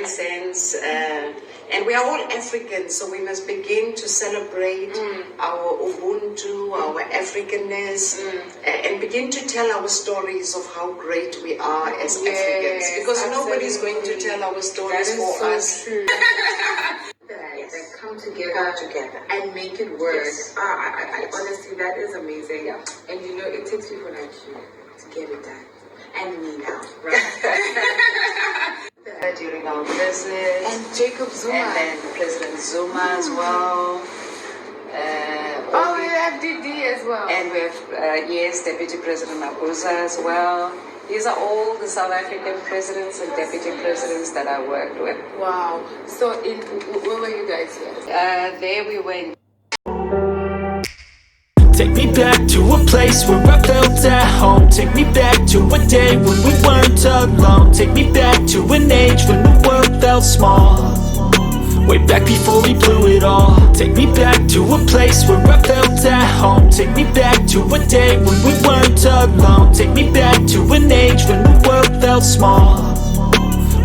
sense. And we are all Africans, so we must begin to celebrate our Ubuntu, our Africanness, and begin to tell our stories of how great we are as Africans. Because nobody's going to tell our stories for us. True. that come together and make it work. Yes. I honestly, that is amazing. Yeah. And you know, it takes people like you to get it done. And me now, right? During our visit. And Jacob Zuma. And then President Zuma as well. We have DD as well. And we have, yes, Deputy President Mabuza as well. These are all the South African presidents and deputy presidents that I worked with. Wow. So, where were you guys here? There we went. Take me back to a place where I felt at home. Take me back to a day when we weren't alone. Take me back to an age when the world felt small. Way back before we blew it all. Take me back to a place where I felt at home. Take me back to a day when we weren't alone. Take me back to an age when the world felt small.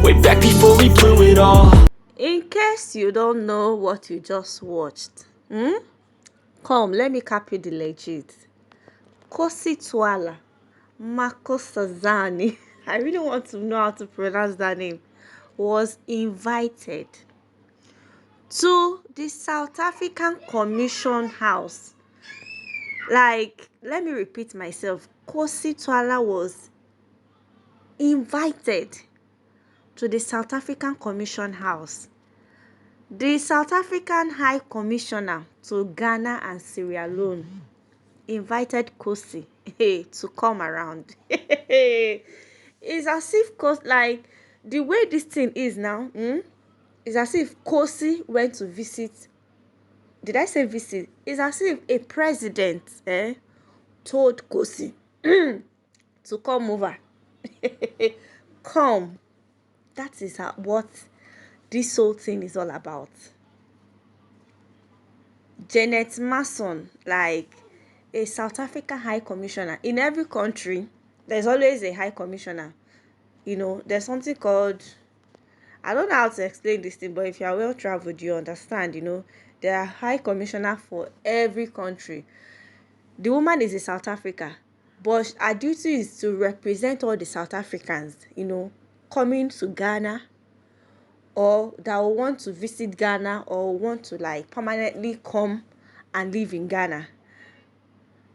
Way back before we blew it all. In case you don't know what you just watched, come, let me copy the legit. Khosi Twala Makosazani, I really want to know how to pronounce that name, was invited to the South African Commission House. Like, let me repeat myself. Khosi Twala was invited to the South African Commission House. The South African High Commissioner to Ghana and Sierra Leone invited Khosi to come around. It's as if, like, the way this thing is now, it's as if Khosi went to visit. Did I say visit? It's as if a president told Khosi to come over. Come. That is what this whole thing is all about. Janet Mason, like a South African High Commissioner. In every country, there's always a High Commissioner. You know, there's something called, I don't know how to explain this thing, but if you are well traveled, you understand, you know, there are High Commissioner for every country. The woman is in South Africa, but her duty is to represent all the South Africans, you know, coming to Ghana, or that will want to visit Ghana, or want to like permanently come and live in Ghana.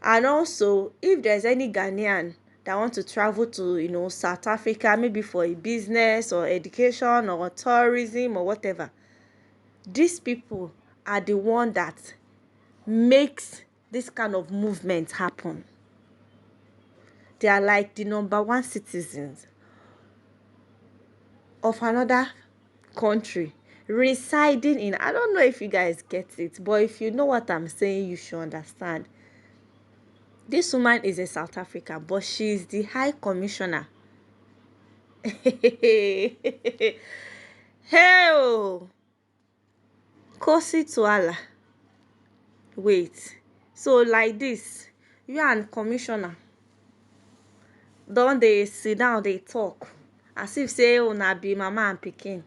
And also, if there's any Ghanaian that want to travel to, you know, South Africa, maybe for a business or education or tourism or whatever, these people are the one that makes this kind of movement happen. They are like the #1 citizens of another country residing in, I don't know if you guys get it, but if you know what I'm saying, you should understand. This woman is a South African, but she's the High Commissioner. Hey, Khosi Twala. Wait, so like this, you and Commissioner, don't they sit down, they talk as if say, oh, na be mama and pikin.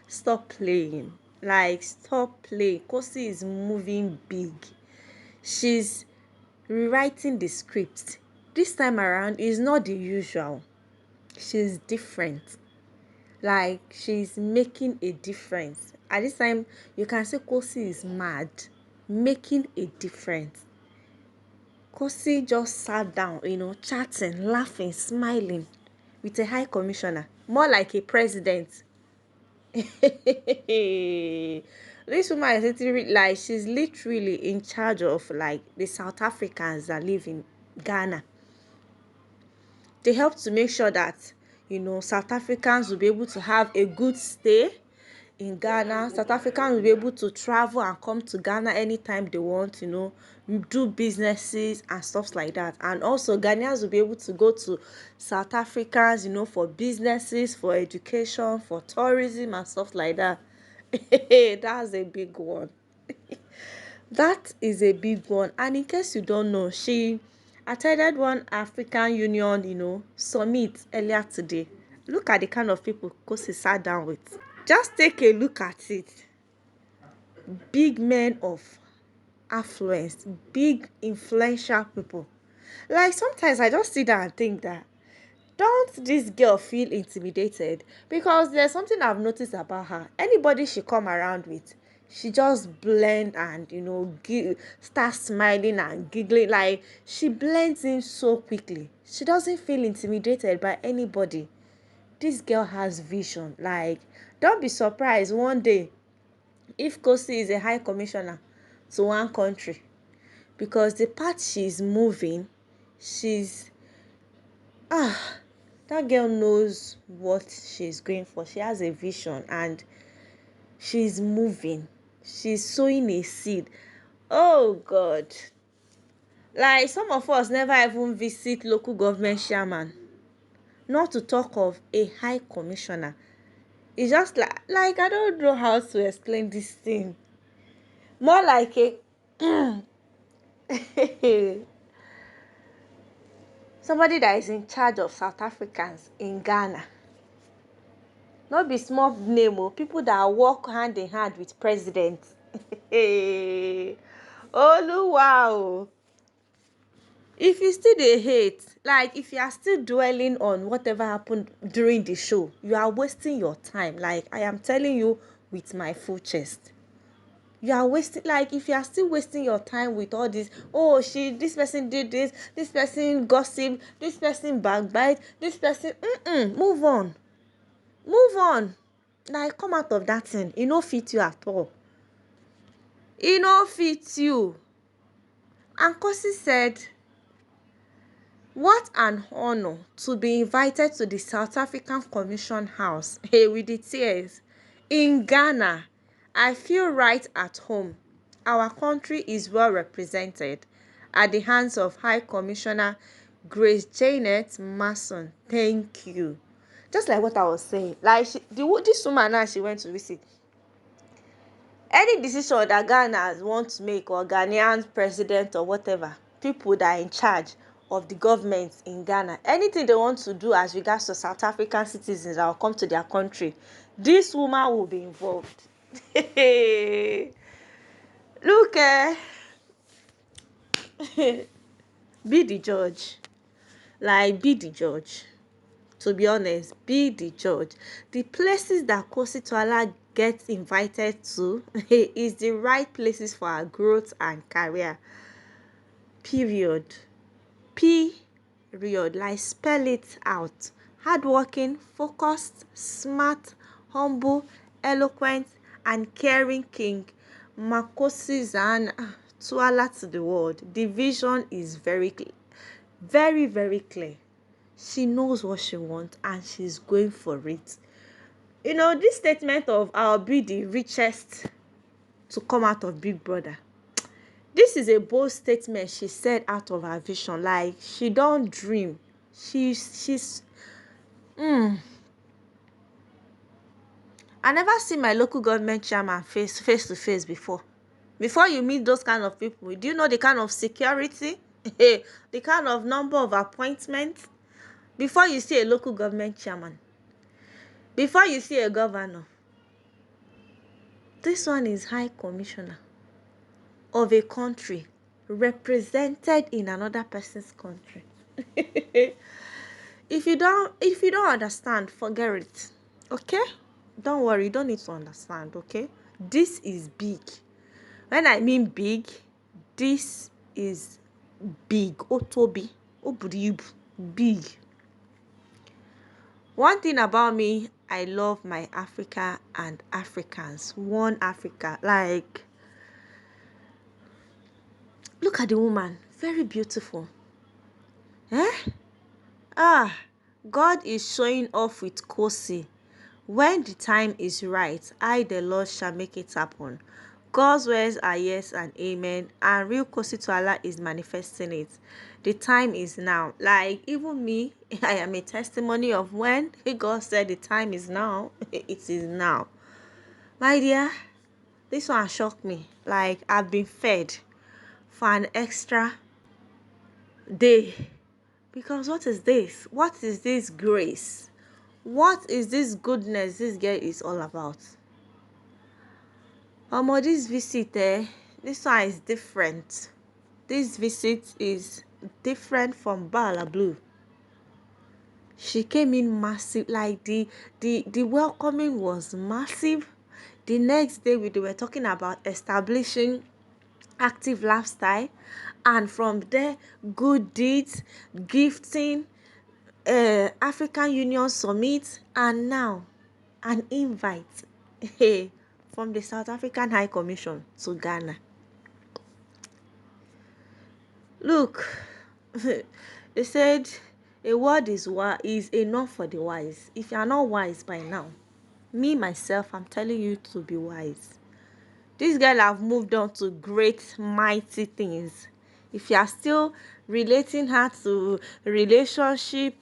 Stop playing. Like, stop playing. Khosi is moving big. She's rewriting the script. This time around is not the usual. She's different. Like, she's making a difference. At this time, you can say Khosi is mad, making a difference. Khosi just sat down, you know, chatting, laughing, smiling with a High Commissioner, more like a president. This woman is literally, like, she's literally in charge of like the South Africans that live in Ghana. They help to make sure that, you know, South Africans will be able to have a good stay in Ghana. South Africans will be able to travel and come to Ghana anytime they want, you know, do businesses and stuff like that. And also Ghanaians will be able to go to South Africans, you know, for businesses, for education, for tourism and stuff like that. That's a big one. That is a big one. And in case you don't know, she attended one African Union, you know, summit earlier today. Look at the kind of people Khosi sat down with. Just take a look at it. Big men of affluence, big influential people. Like sometimes I just sit down and think that, don't this girl feel intimidated? Because there's something I've noticed about her. Anybody she come around with, she just blend and start smiling and giggling. Like she blends in so quickly. She doesn't feel intimidated by anybody. This girl has vision. Like, don't be surprised one day if Khosi is a high commissioner to one country, because the path she's moving, she's that girl knows what she's going for. She has a vision and she's moving. She's sowing a seed. Oh God. Like some of us never even visit local government chairman, not to talk of a high commissioner. It's just like I don't know how to explain this thing. More like a somebody that is in charge of South Africans in Ghana. Not be small name o, people that work hand in hand with president. Oluwa o. If you still dey hate, like if you are still dwelling on whatever happened during the show, you are wasting your time. Like I am telling you with my full chest. You are wasting, like if you are still wasting your time with all this, oh this person did this person gossip, this person backbite, this person, move on. Move on. Like come out of that thing. E no fit you at all. E no fit you. And Khosi said, what an honor to be invited to the South African Commission House. Hey, with the tears. In Ghana, I feel right at home. Our country is well represented at the hands of High Commissioner Grace Janet Mason. Thank you. Just like what I was saying. Like this woman now, she went to visit. Any decision that Ghana want to make, or Ghanaian president or whatever, people that are in charge of the government in Ghana, anything they want to do as regards to South African citizens that will come to their country, this woman will be involved. Look, be the judge. Like, be the judge. To be honest, be the judge. The places that Khosi Toala gets invited to is the right places for her growth and career. Period. Period. Like, spell it out. Hardworking, focused, smart, humble, eloquent, and caring king. Makosi Zan Toala to the world. The vision is very clear. Very, very clear. She knows what she wants and she's going for it. This statement of I'll be the richest to come out of Big Brother. This is a bold statement she said out of her vision. Like, she don't dream. She's I never seen my local government chairman face to face before. Before you meet those kind of people, do you know the kind of security, the kind of number of appointments? Before you see a local government chairman, before you see a governor, this one is high commissioner of a country represented in another person's country. If you don't understand, forget it. Okay? Don't worry, you don't need to understand, okay? This is big. When I mean big, this is big. Otobi, big. One thing about me, I love my Africa and Africans. One Africa. Like, look at the woman. Very beautiful. God is showing off with Khosi. When the time is right, I, the Lord, shall make it happen. God's words are yes and amen, and real Khosi Toala is manifesting it. The time is now. Like, even me, I am a testimony of when God said the time is now, it is now. My dear, this one shocked me. Like, I've been fed for an extra day. Because what is this? What is this grace? What is this goodness this girl is all about? This visit, this one is different. This visit is different from Bala Blue. She came in massive, like the welcoming was massive. The next day we were talking about establishing active lifestyle, and from there good deeds, gifting, African Union Summit, and now an invite from the South African High Commission to Ghana. Look, they said a word is enough for the wise. If you are not wise by now, me myself, I'm telling you to be wise. This girl have moved on to great mighty things. If you are still relating her to relationship,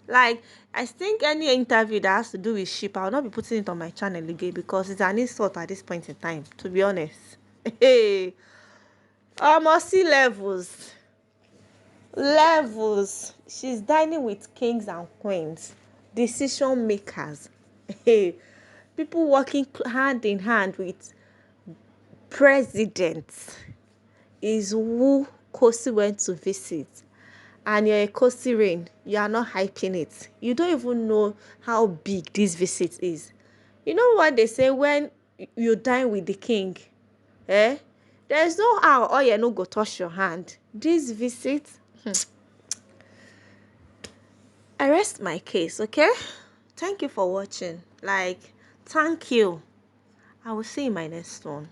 like, I think any interview that has to do with sheep, I will not be putting it on my channel again, because it's an insult at this point in time, to be honest. Hey, almost see levels. She's dining with kings and queens, decision makers. Hey, people working hand in hand with presidents is who Khosi went to visit. And you're a Khosi rain, you are not hyping it. You don't even know how big this visit is. You know what they say, when you dine with the king, there's no how oil no go touch your hand. This visit, I rest my case, okay? Thank you for watching. Thank you. I will see you in my next one.